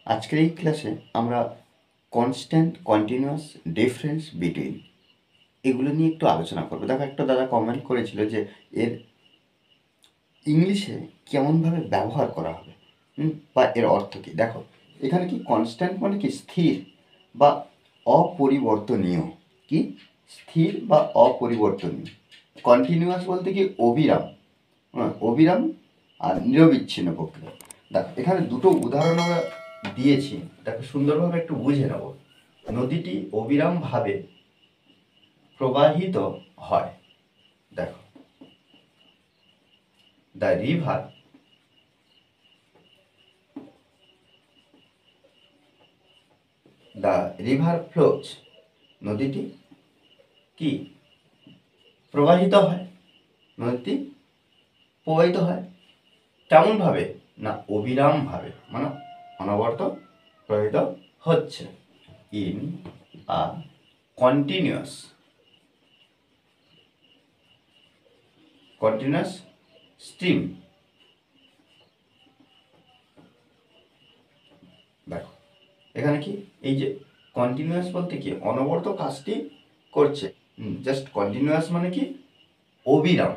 আজকের এই ক্লাসে আমরা কনস্ট্যান্ট, কন্টিনিউয়াস, ডিফারেন্স বিটুইন এগুলো নিয়ে একটু আলোচনা করবো। দেখো, একটা দাদা কমেন্ট করেছিল যে এর ইংলিশে কেমনভাবে ব্যবহার করা হবে বা এর অর্থ কী। দেখো, এখানে কি কনস্ট্যান্ট মানে কি স্থির বা অপরিবর্তনীয়, কি স্থির বা অপরিবর্তনীয়। কন্টিনিউয়াস বলতে কি অবিরাম, অবিরাম আর নিরবিচ্ছিন্ন প্রক্রিয়া। দেখো, এখানে দুটো উদাহরণ আমরা দিয়েছি, দেখো সুন্দরভাবে একটু বুঝে নেব। নদীটি অবিরামভাবে প্রবাহিত হয়। দেখো, দ্য রিভার ফ্লোজ, নদীটি কি প্রবাহিত হয়, নদীটি প্রবাহিত হয় কেমনভাবে না অবিরামভাবে, মানে অনবরত প্রবাহিত হচ্ছে। In a continuous stream. দেখো, এখানে কি এই যে কন্টিনিউয়াস বলতে কি অনবরত কাজটি করছে, জাস্ট কন্টিনিউয়াস মানে কি অবিরাম।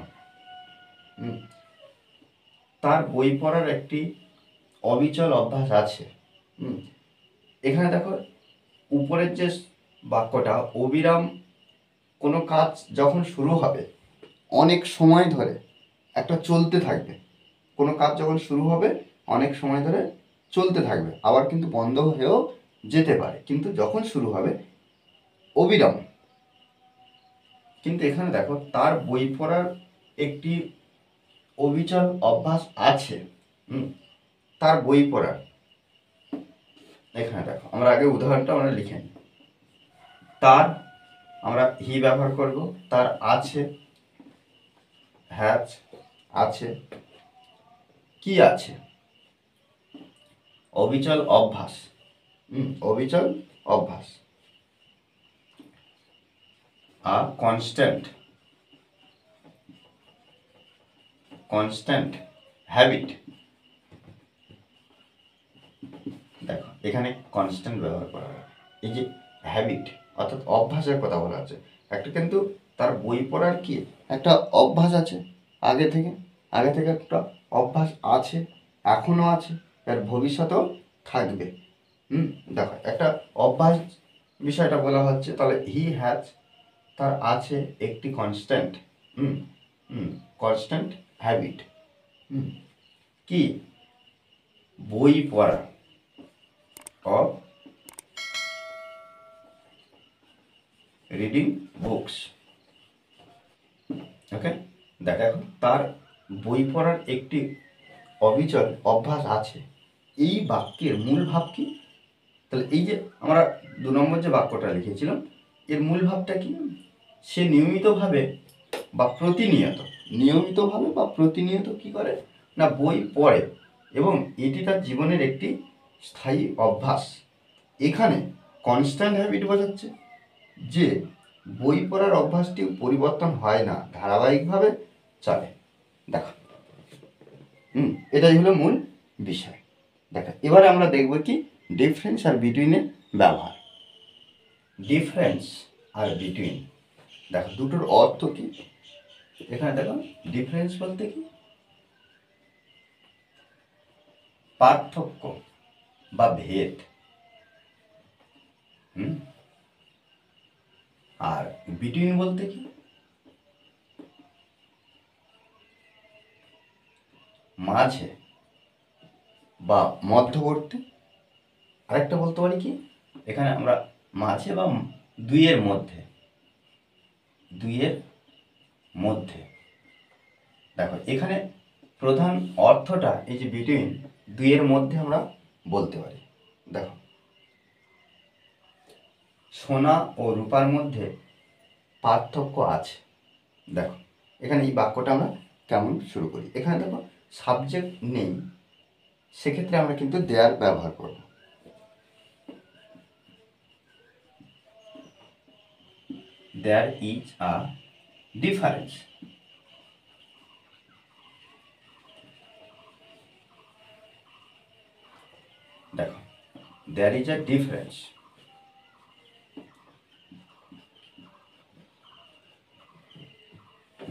তার বই পড়ার একটি অবিচল অভ্যাস আছে। এখানে দেখো, উপরের যে বাক্যটা অবিরাম, কোনো কাজ যখন শুরু হবে অনেক সময় ধরে একটা চলতে থাকবে, কোনো কাজ যখন শুরু হবে অনেক সময় ধরে চলতে থাকবে, আবার কিন্তু বন্ধ হয়েও যেতে পারে, কিন্তু যখন শুরু হবে অবিরাম। কিন্তু এখানে দেখো, তার বই পড়ার একটি অবিচল অভ্যাস আছে। তার বই পড়ার, এখানে দেখো আমরা আগে উদাহরণটা আমরা লিখে নিই। তার, আমরা হি ব্যবহার করব, তার আছে, হ্যাজ আছে, কি আছে অবিচল অভ্যাস, অবিচল অভ্যাস। আ কনস্ট্যান্ট হ্যাবিট। দেখো, এখানে কনস্ট্যান্ট ব্যবহার করা হয়, এই যে হ্যাবিট অর্থাৎ অভ্যাসের কথা বলা আছে। একটা কিন্তু তার বই পড়ার কি একটা অভ্যাস আছে, আগে থেকে একটা অভ্যাস আছে, এখনও আছে, আর ভবিষ্যতেও থাকবে। দেখো, একটা অভ্যাস বিষয়টা বলা হচ্ছে, তাহলে হি হ্যাজ, তার আছে একটি কনস্ট্যান্ট কনস্ট্যান্ট হ্যাবিট, কি বই পড়া, অফ রিডিং বুকস। ওকে, দেখো, তার বই পড়ার একটি অবিচল অভ্যাস আছে। এই বাক্যের মূল ভাব কি? তাহলে এই যে আমরা 2 নম্বর যে বাক্যটা লিখেছিলাম, এর মূল ভাবটা কি? সে নিয়মিতভাবে বা প্রতিনিয়ত কি করে না বই পড়ে, এবং এটি তার জীবনের একটি স্থায়ী অভ্যাস। এখানে কনস্ট্যান্ট হ্যাবিট বোঝাচ্ছে যে বই পড়ার অভ্যাসটি পরিবর্তন হয় না, ধারাবাহিকভাবে চলে। দেখো, এটাই হলো মূল বিষয়। দেখো, এবারে আমরা দেখব কি ডিফারেন্স আর বিটুইনের ব্যবহার। ডিফারেন্স আর বিটুইন, দেখো দুটোর অর্থ কি। এখানে দেখো, ডিফারেন্স বলতে কি পার্থক্য বা ভেদ, আর বিটুইন বলতে কি মাঝে বা মধ্যবর্তী। আরেকটা বলতে পারি কি, এখানে আমরা মাঝে বা দুইয়ের মধ্যে। দেখো, এখানে প্রধান অর্থটা এই যে বিটুইন, দুইয়ের মধ্যে আমরা বলতে পারি। দেখো, সোনা ও রূপার মধ্যে পার্থক্য আছে। দেখো, এখানে এই বাক্যটা আমরা কেমন শুরু করি। এখানে দেখো সাবজেক্ট নেই, সেক্ষেত্রে আমরা কিন্তু দেয়ার ব্যবহার করব। There is a difference. দেখো, there is a difference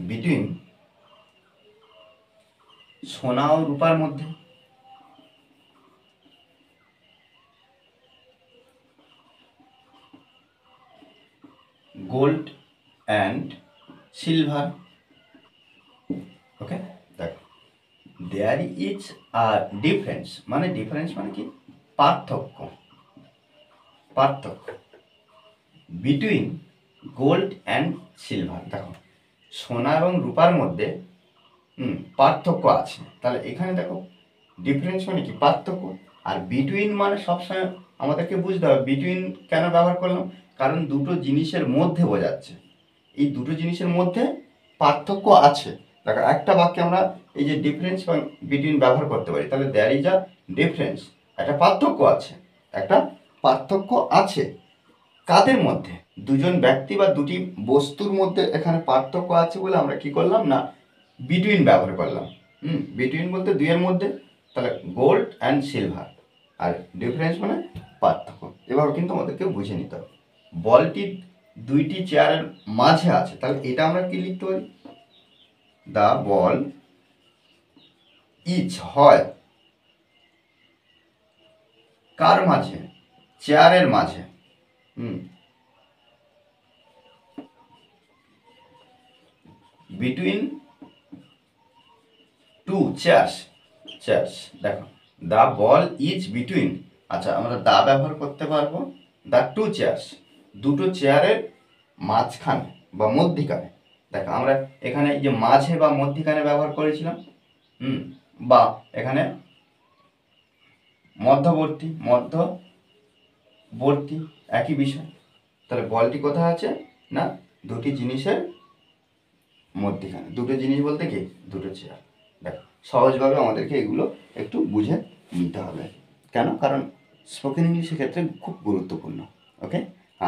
between সোনা ও রূপার মধ্যে। Gold and silver. ওকে, দেখো দেয়ার ইজ আ ডিফারেন্স মানে ডিফারেন্স মানে কি, পার্থক্য, পার্থক্য বিটুইন গোল্ড অ্যান্ড সিলভার। দেখো সোনা এবং রূপার মধ্যে পার্থক্য আছে, তাহলে এখানে দেখো ডিফারেন্স মানে কি, পার্থক্য। আর বিটুইন মানে সবসময় আমাদেরকে বুঝতে হবে বিটুইন কেন ব্যবহার করলাম, কারণ দুটো জিনিসের মধ্যে বোঝাচ্ছে, এই দুটো জিনিসের মধ্যে পার্থক্য আছে। দেখো একটা বাক্যে আমরা এই যে ডিফারেন্স বা বিটুইন ব্যবহার করতে পারি, তাহলে দেয়ার ইজ আ ডিফারেন্স, একটা পার্থক্য আছে, একটা পার্থক্য আছে। কাদের মধ্যে, দুজন ব্যক্তি বা দুটি বস্তুর মধ্যে এখানে পার্থক্য আছে বলে আমরা কি করলাম না বিটুইন ব্যবহার করলাম। বিটুইন বলতে দুইয়ের মধ্যে, তাহলে গোল্ড অ্যান্ড সিলভার, আর ডিফারেন্স মানে পার্থক্য। এবার কিন্তু আমাদেরকে বুঝে নিতে হবে বলটি দুইটি চেয়ারের মাঝে আছে, তাহলে এটা আমরা কি লিখতে পারি, দ্য বল ইজ হয় কার মাঝে, চেয়ারের মাঝে। Between two chairs, chairs. দেখো দ্য বল ইজ বিটুইন, আচ্ছা আমরা দা ব্যবহার করতে পারবো, দ্য টু চেয়ার্স, দুটো চেয়ারের মাঝখানে বা মধ্যিখানে। দেখো আমরা এখানে এই যে মাঝে বা মধ্যিখানে ব্যবহার করেছিলাম, বা এখানে মধ্যবর্তী, মধ্যবর্তী একই বিষয়। তাহলে বলটি কোথায় আছে না দুটি জিনিসের মধ্যিখানে, দুটো জিনিস বলতে কি, দুটো চেয়ার। দেখো সহজভাবে আমাদেরকে এগুলো একটু বুঝে নিতে হবে, কেন, কারণ স্পোকেন ইংলিশের ক্ষেত্রে খুব গুরুত্বপূর্ণ। ওকে,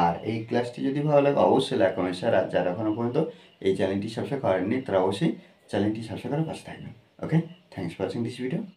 আর এই ক্লাসটি যদি ভালো লাগে অবশ্যই লাইক কমেন্ট শেয়ার, আর যারা এখনও পর্যন্ত এই চ্যানেলটি সাবস্ক্রাইব করেননি তারা অবশ্যই চ্যানেলটি সাবস্ক্রাইব করে পাশে থাকবেন। Okay, thanks for watching this video.